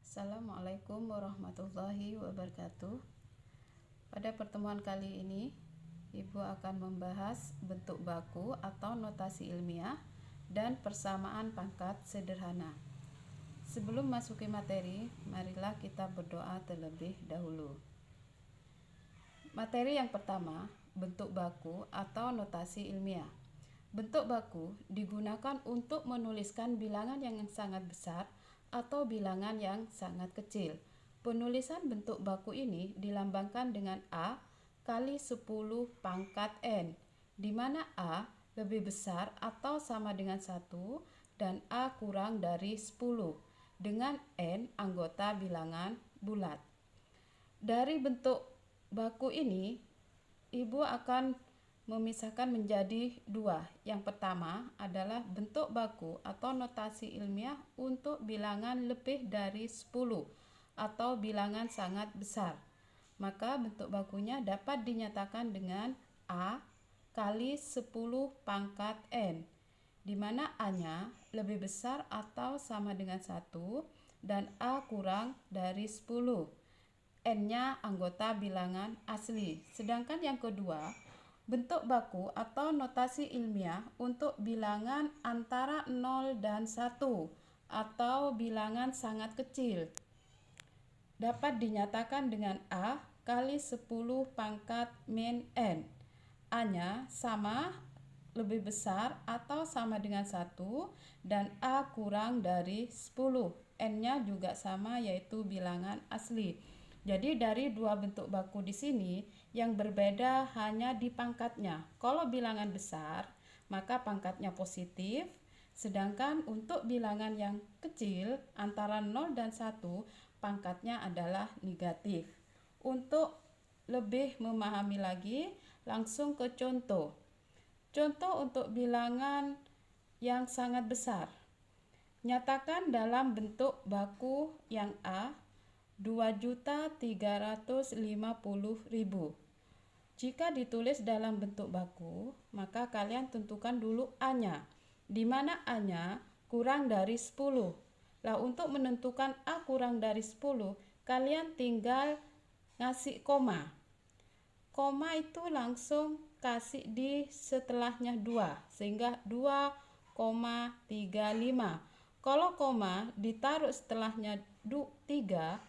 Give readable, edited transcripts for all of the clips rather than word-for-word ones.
Assalamualaikum warahmatullahi wabarakatuh. Pada pertemuan kali ini, Ibu akan membahas bentuk baku atau notasi ilmiah dan persamaan pangkat sederhana. Sebelum masuki materi, marilah kita berdoa terlebih dahulu. Materi yang pertama, bentuk baku atau notasi ilmiah. Bentuk baku digunakan untuk menuliskan bilangan yang sangat besar atau bilangan yang sangat kecil. Penulisan bentuk baku ini dilambangkan dengan A kali 10 pangkat N, di mana A lebih besar atau sama dengan 1 dan A kurang dari 10, dengan N anggota bilangan bulat. Dari bentuk baku ini, Ibu akan memisahkan menjadi dua. Yang pertama adalah bentuk baku atau notasi ilmiah untuk bilangan lebih dari 10 atau bilangan sangat besar. Maka bentuk bakunya dapat dinyatakan dengan A kali 10 pangkat N, di mana A-nya lebih besar atau sama dengan 1 dan A kurang dari 10. N-nya anggota bilangan asli. Sedangkan yang kedua, bentuk baku atau notasi ilmiah untuk bilangan antara 0 dan 1 atau bilangan sangat kecil dapat dinyatakan dengan A kali 10 pangkat min N. A-nya sama, lebih besar atau sama dengan 1 dan A kurang dari 10. N-nya juga sama, yaitu bilangan asli. Jadi dari dua bentuk baku di sini yang berbeda hanya di pangkatnya. Kalau bilangan besar, maka pangkatnya positif, sedangkan untuk bilangan yang kecil antara 0 dan 1, pangkatnya adalah negatif. Untuk lebih memahami lagi, langsung ke contoh. Contoh untuk bilangan yang sangat besar. Nyatakan dalam bentuk baku yang A 2.350.000. Jika ditulis dalam bentuk baku, maka kalian tentukan dulu A-nya, di mana A-nya kurang dari 10. Lah, untuk menentukan A kurang dari 10, kalian tinggal ngasih koma. Koma itu langsung kasih di setelahnya 2, sehingga 2,35. Kalau koma ditaruh setelahnya 3,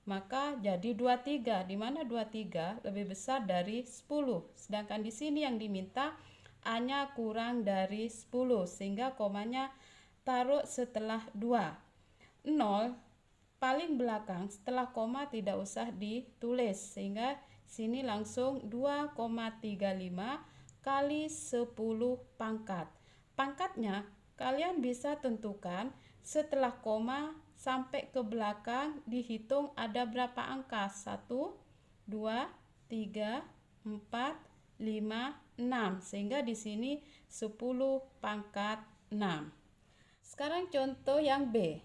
maka jadi 23, di mana 23 lebih besar dari 10. Sedangkan di sini yang diminta A-nya kurang dari 10, sehingga komanya taruh setelah 2. 0 paling belakang setelah koma tidak usah ditulis, sehingga sini langsung 2,35 kali 10 pangkat. Pangkatnya kalian bisa tentukan setelah koma sampai ke belakang, dihitung ada berapa angka, 1, 2, 3, 4, 5, 6, sehingga di sini 10 pangkat 6. Sekarang contoh yang B,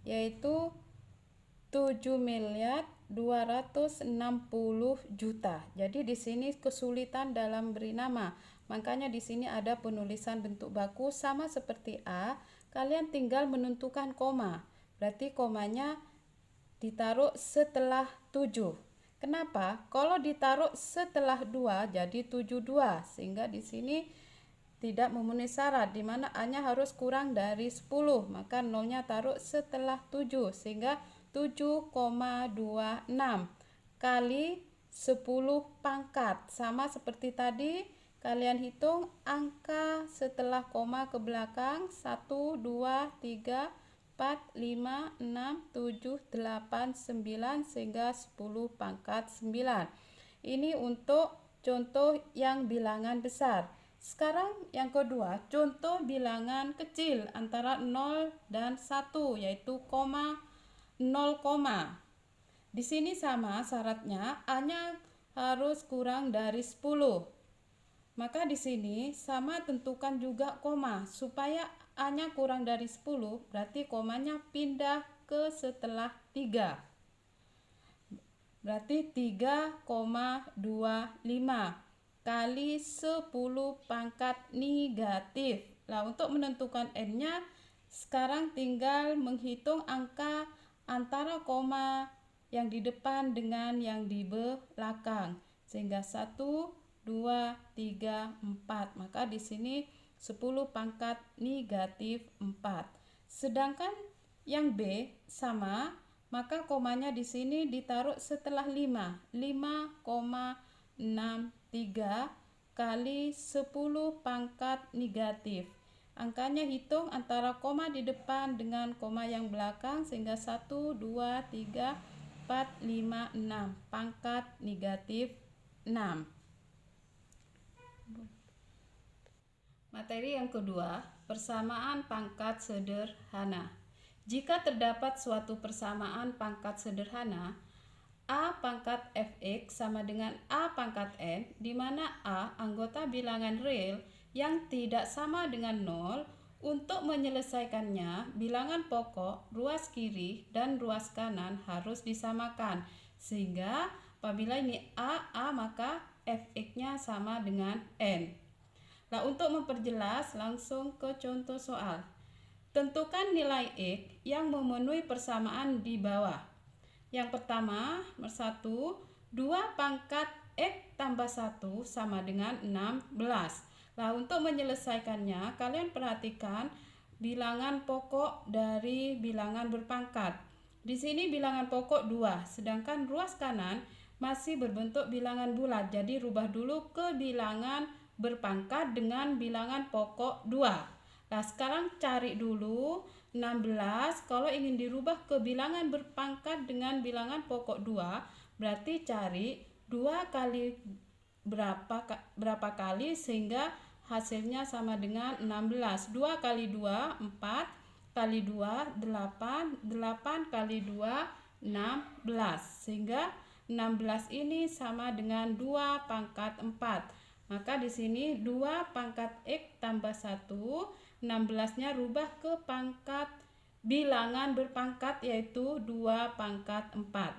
yaitu 7.260.000.000. Jadi di sini kesulitan dalam beri nama. Makanya di sini ada penulisan bentuk baku sama seperti A. Kalian tinggal menentukan koma. Berarti komanya ditaruh setelah 7. Kenapa? Kalau ditaruh setelah 2 jadi 72, sehingga di sini tidak memenuhi syarat, di mana A-nya harus kurang dari 10, maka 0-nya taruh setelah 7, sehingga 7,26 kali 10 pangkat. Sama seperti tadi, kalian hitung angka setelah koma ke belakang, 1, 2, 3, 4, 5, 6, 7, 8, 9, sehingga 10 pangkat 9. Ini untuk contoh yang bilangan besar. Sekarang yang kedua, contoh bilangan kecil antara 0 dan 1, yaitu 0, di sini sama syaratnya, A-nya harus kurang dari 10. Maka di sini sama tentukan juga koma, supaya A-nya kurang dari 10, berarti komanya pindah ke setelah 3. Berarti 3,25 kali 10 pangkat negatif. Nah, untuk menentukan N-nya, sekarang tinggal menghitung angka antara koma yang di depan dengan yang di belakang. Sehingga 1, 2, 3, 4. Maka di sini 10 pangkat negatif 4. Sedangkan yang B sama, maka komanya di sini ditaruh setelah 5. 5,63 kali 10 pangkat negatif. Angkanya hitung antara koma di depan dengan koma yang belakang, sehingga 1, 2, 3, 4, 5, 6. Pangkat negatif 6. Materi yang kedua, persamaan pangkat sederhana. Jika terdapat suatu persamaan pangkat sederhana, A pangkat fx sama dengan A pangkat n, di mana A anggota bilangan real yang tidak sama dengan 0, untuk menyelesaikannya, bilangan pokok, ruas kiri, dan ruas kanan harus disamakan. Sehingga apabila ini A, maka fx-nya sama dengan n. Nah, untuk memperjelas, langsung ke contoh soal. Tentukan nilai x yang memenuhi persamaan di bawah. Yang pertama, nomor 1, 2 pangkat x tambah 1 sama dengan 16. Nah, untuk menyelesaikannya, kalian perhatikan bilangan pokok dari bilangan berpangkat. Di sini bilangan pokok 2, sedangkan ruas kanan masih berbentuk bilangan bulat. Jadi rubah dulu ke bilangan berpangkat dengan bilangan pokok 2. Nah, sekarang cari dulu 16. Kalau ingin dirubah ke bilangan berpangkat dengan bilangan pokok 2, berarti cari 2 kali berapa kali sehingga hasilnya sama dengan 16. 2 kali 2, 4, kali 2, 8, 8 kali 2, 16. Sehingga 16 ini sama dengan 2 pangkat 4. Maka di sini 2 pangkat x tambah 1, 16-nya rubah ke pangkat bilangan berpangkat, yaitu 2 pangkat 4.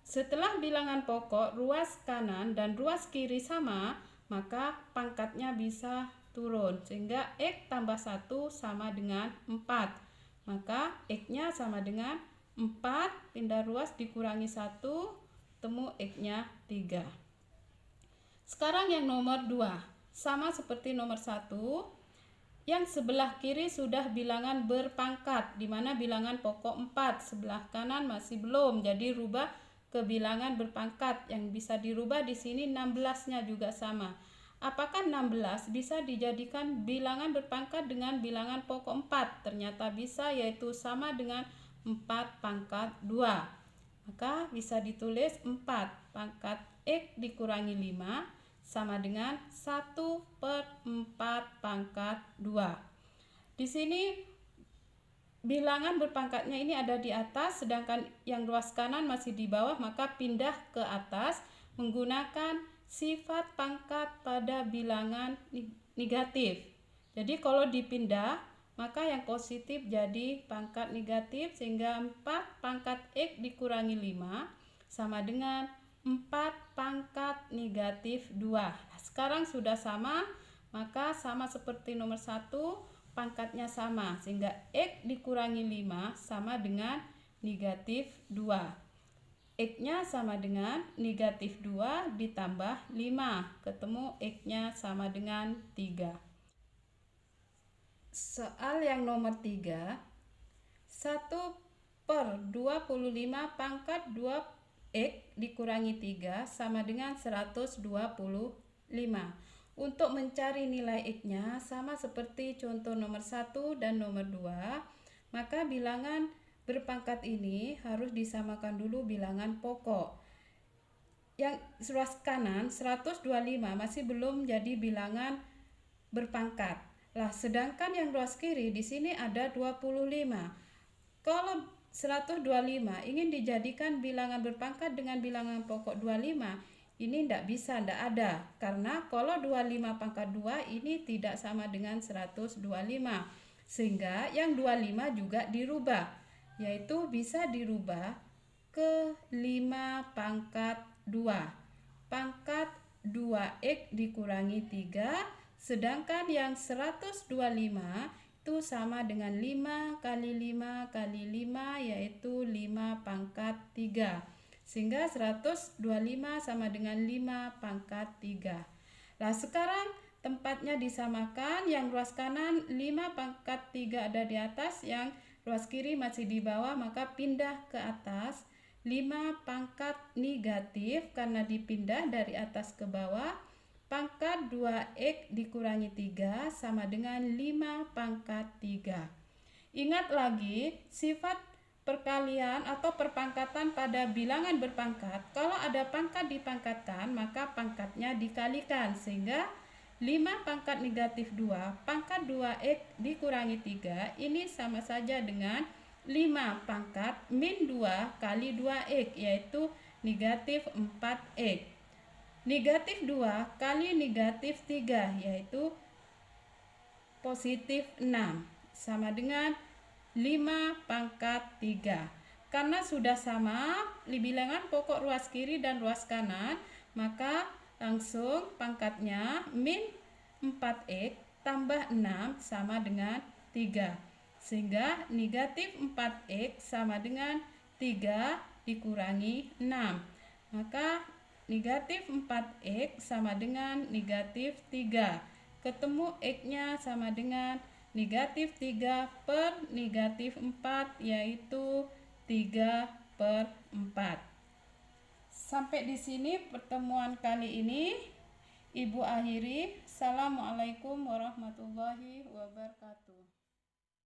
Setelah bilangan pokok, ruas kanan dan ruas kiri sama, maka pangkatnya bisa turun. Sehingga x tambah 1 sama dengan 4. Maka x-nya sama dengan 4, pindah ruas dikurangi 1, temu x-nya 3. Sekarang yang nomor 2, sama seperti nomor 1, yang sebelah kiri sudah bilangan berpangkat, di mana bilangan pokok 4, sebelah kanan masih belum, jadi rubah ke bilangan berpangkat. Yang bisa dirubah di sini 16-nya juga sama. Apakah 16 bisa dijadikan bilangan berpangkat dengan bilangan pokok 4? Ternyata bisa, yaitu sama dengan 4 pangkat 2. Maka bisa ditulis 4 pangkat x dikurangi 5 sama dengan 1/4 pangkat 2. Di sini bilangan berpangkatnya ini ada di atas, sedangkan yang ruas kanan masih di bawah, maka pindah ke atas menggunakan sifat pangkat pada bilangan negatif. Jadi kalau dipindah, maka yang positif jadi pangkat negatif, sehingga 4 pangkat x dikurangi 5 sama dengan 4 pangkat negatif 2. Nah, sekarang sudah sama, maka sama seperti nomor 1, pangkatnya sama, sehingga x dikurangi 5 sama dengan negatif 2. X-nya sama dengan negatif 2 ditambah 5, ketemu X-nya sama dengan 3. Soal yang nomor 3, 1/25 pangkat 2x dikurangi 3 sama dengan 125. Untuk mencari nilai x-nya sama seperti contoh nomor 1 dan nomor 2, maka bilangan berpangkat ini harus disamakan dulu bilangan pokok. Yang ruas kanan 125 masih belum jadi bilangan berpangkat. Lah, sedangkan yang ruas kiri di sini ada 25. Kalau 125 ingin dijadikan bilangan berpangkat dengan bilangan pokok 25, ini tidak bisa, tidak ada. Karena kalau 25 pangkat 2 ini tidak sama dengan 125. Sehingga yang 25 juga dirubah, yaitu bisa dirubah ke 5 pangkat 2. Pangkat 2x dikurangi 3, sedangkan yang 125 itu sama dengan 5 kali 5 kali 5, yaitu 5 pangkat 3. Sehingga 125 sama dengan 5 pangkat 3. Nah, sekarang tempatnya disamakan, yang ruas kanan 5 pangkat 3 ada di atas, yang ruas kiri masih di bawah, maka pindah ke atas. 5 pangkat negatif karena dipindah dari atas ke bawah, pangkat 2x dikurangi 3 sama dengan 5 pangkat 3. Ingat lagi sifat perkalian atau perpangkatan pada bilangan berpangkat. Kalau ada pangkat dipangkatkan, maka pangkatnya dikalikan, sehingga 5 pangkat negatif 2 pangkat 2x dikurangi 3 ini sama saja dengan 5 pangkat min 2 kali 2x, yaitu negatif 4x. Negatif 2 kali negatif 3, yaitu positif 6, sama dengan 5 pangkat 3. Karena sudah sama bilangan pokok ruas kiri dan ruas kanan, maka langsung pangkatnya min 4x tambah 6 sama dengan 3. Sehingga negatif 4x sama dengan 3 dikurangi 6. Maka negatif 4x sama dengan negatif 3. Ketemu x-nya sama dengan negatif 3 per negatif 4, yaitu 3/4. Sampai di sini pertemuan kali ini. Ibu akhiri. Assalamualaikum warahmatullahi wabarakatuh.